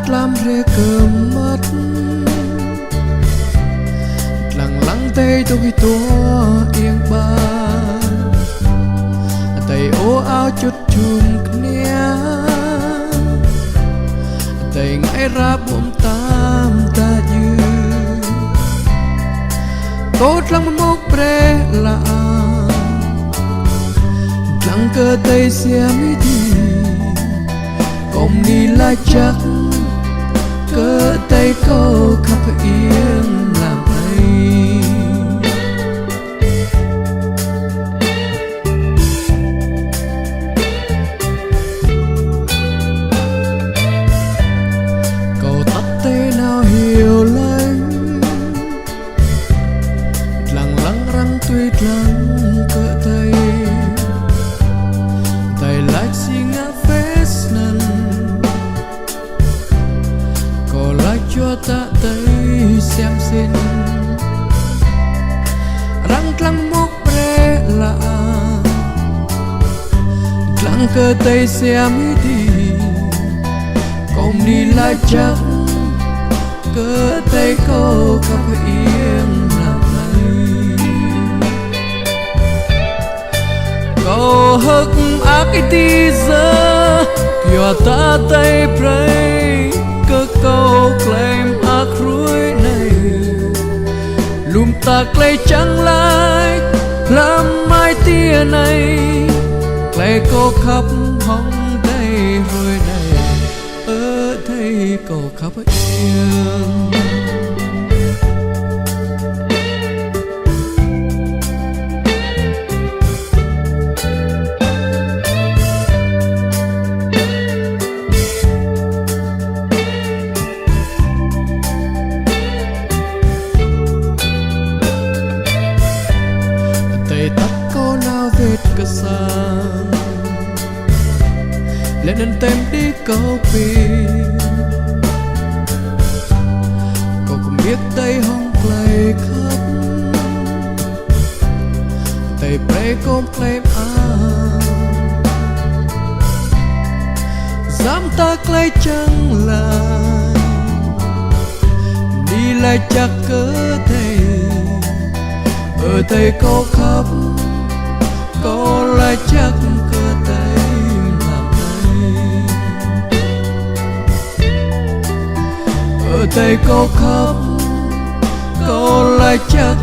làm rê cơm mất lặng lặng tay tôi tua yên bàn tay ô áo chút chùm kia tay ngay ra bụng tam ta dư tốt lắm một bre là lặng cơ tay xe mi đi cùng đi lại chắc cơ tay câu khắp yên làm hay cậu tắt tay nào hiểu lấy lặng lặng răng tuyệt lặng cơ tay tay lại xin ngã face năn cho ta tay xem xin răng lăng mốc bre là lăng cơ tay xem đi cùng đi lại chắc cơ tay câu khắp yên làm này câu hức ác tí giờ kia ta tay pray cơ câu claim ác ruồi này lùm ta clay trắng lại làm mai tia này clay câu khắp hóng đây rồi này ở đây câu khắp yên cơ sang lên nên tem đi câu pi cậu cũng biết tay hông play khắp tay play com claim dám ta clay chẳng là đi lại chắc cớ thầy ở thầy câu khắp có lại chắc cơ tay làm này ở tay có khóc có lại chắc